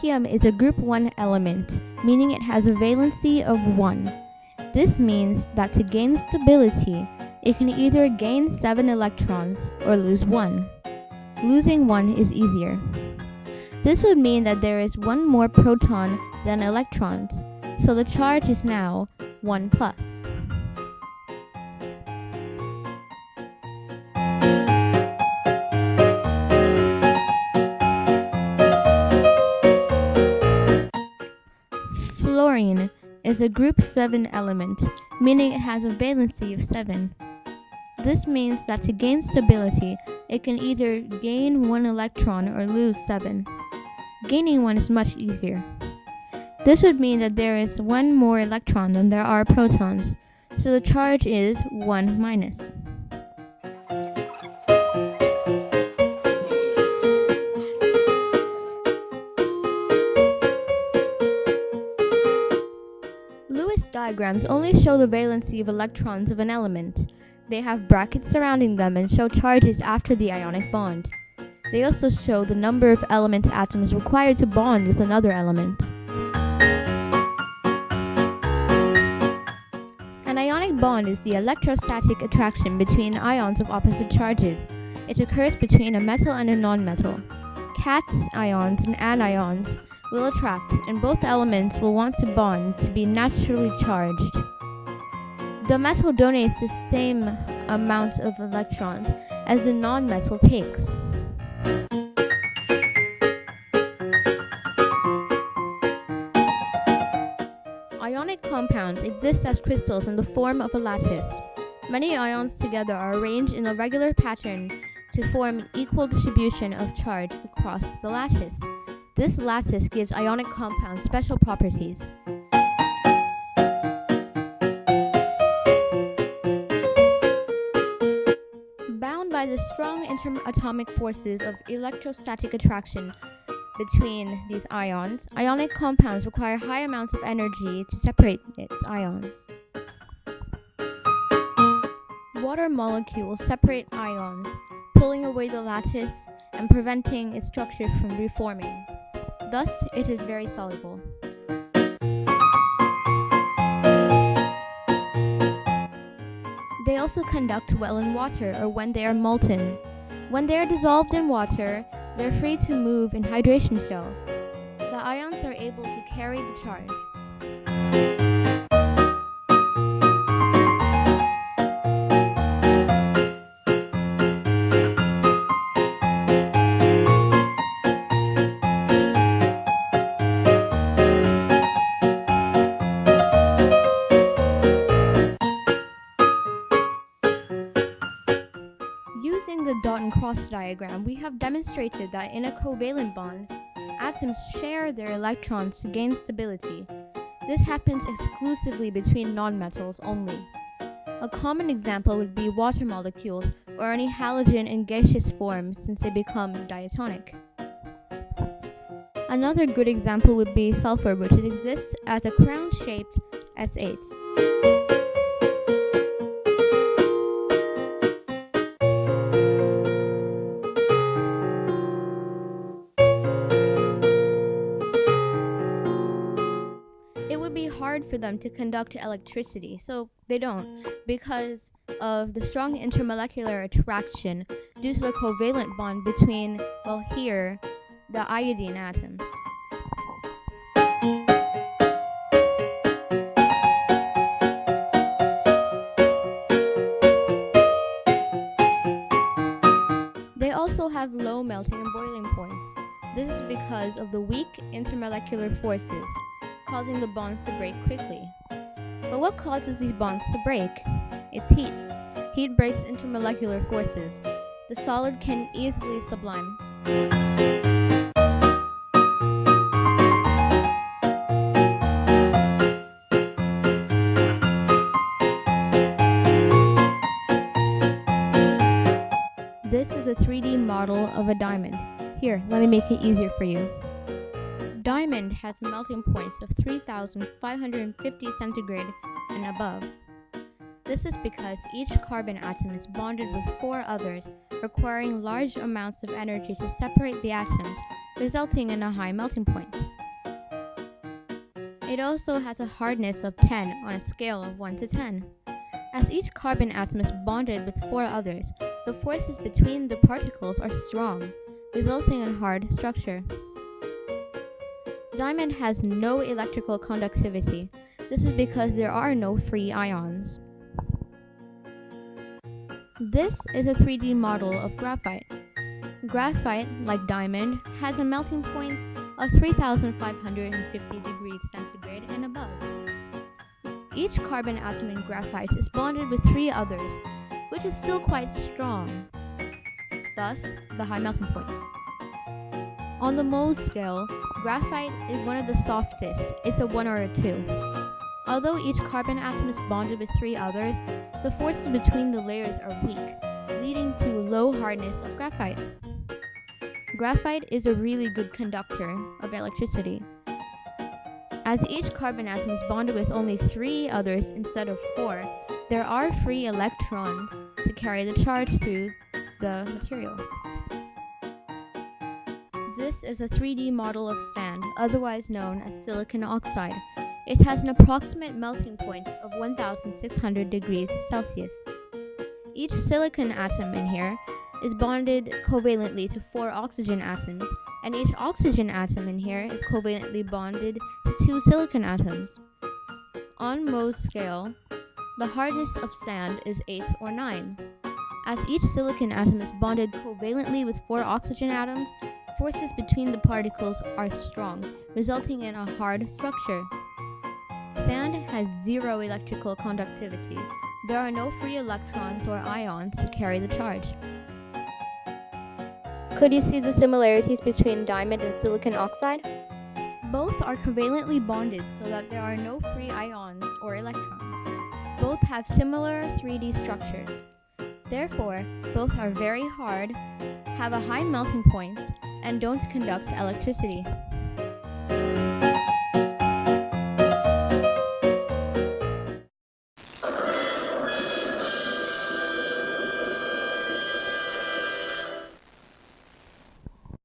Lithium is a group 1 element, meaning it has a valency of 1. This means that to gain stability, it can either gain 7 electrons or lose 1. Losing 1 is easier. This would mean that there is 1 more proton than electrons, so the charge is now 1 plus. Fluorine is a group 7 element, meaning it has a valency of 7. This means that to gain stability, it can either gain 1 electron or lose 7. Gaining 1 is much easier. This would mean that there is 1 more electron than there are protons, so the charge is 1 minus. Lewis diagrams only show the valency of electrons of an element. They have brackets surrounding them and show charges after the ionic bond. They also show the number of element atoms required to bond with another element. An ionic bond is the electrostatic attraction between ions of opposite charges. It occurs between a metal and a nonmetal. Cations and anions will attract, and both elements will want to bond to be naturally charged. The metal donates the same amount of electrons as the nonmetal takes. Ionic compounds exist as crystals in the form of a lattice. Many ions together are arranged in a regular pattern to form an equal distribution of charge across the lattice. This lattice gives ionic compounds special properties. Bound by the strong interatomic forces of electrostatic attraction between these ions, ionic compounds require high amounts of energy to separate its ions. Water molecules separate ions, pulling away the lattice and preventing its structure from reforming. Thus, it is very soluble. They also conduct well in water or when they are molten. When they are dissolved in water, they are free to move in hydration shells. The ions are able to carry the charge. Using the dot and cross diagram, we have demonstrated that in a covalent bond, atoms share their electrons to gain stability. This happens exclusively between nonmetals only. A common example would be water molecules or any halogen in gaseous form since they become diatonic. Another good example would be sulfur, which exists as a crown-shaped S8. It would be hard for them to conduct electricity, so they don't, because of the strong intermolecular attraction due to the covalent bond between, well, here, the iodine atoms. They also have low melting and boiling points. This is because of the weak intermolecular forces, causing the bonds to break quickly. But what causes these bonds to break? It's heat. Heat breaks intermolecular forces. The solid can easily sublime. This is a 3D model of a diamond. Here, let me make it easier for you. Diamond has melting points of 3,550 centigrade and above. This is because each carbon atom is bonded with 4 others, requiring large amounts of energy to separate the atoms, resulting in a high melting point. It also has a hardness of 10 on a scale of 1 to 10. As each carbon atom is bonded with 4 others, the forces between the particles are strong, resulting in hard structure. Diamond has no electrical conductivity. This is because there are no free ions. This is a 3D model of graphite. Graphite, like diamond, has a melting point of 3,550 degrees centigrade and above. Each carbon atom in graphite is bonded with 3 others, which is still quite strong, thus the high melting point. On the Mohs scale, graphite is one of the softest. It's a 1 or a 2. Although each carbon atom is bonded with 3 others, the forces between the layers are weak, leading to low hardness of graphite. Graphite is a really good conductor of electricity. As each carbon atom is bonded with only 3 others instead of 4, there are free electrons to carry the charge through the material. This is a 3D model of sand, otherwise known as silicon oxide. It has an approximate melting point of 1,600 degrees Celsius. Each silicon atom in here is bonded covalently to 4 oxygen atoms, and each oxygen atom in here is covalently bonded to 2 silicon atoms. On Mohs scale, the hardness of sand is 8 or 9. As each silicon atom is bonded covalently with 4 oxygen atoms, forces between the particles are strong, resulting in a hard structure. Sand has 0 electrical conductivity. There are no free electrons or ions to carry the charge. Could you see the similarities between diamond and silicon oxide? Both are covalently bonded so that there are no free ions or electrons. Both have similar 3D structures. Therefore, both are very hard, have a high melting point, and don't conduct electricity.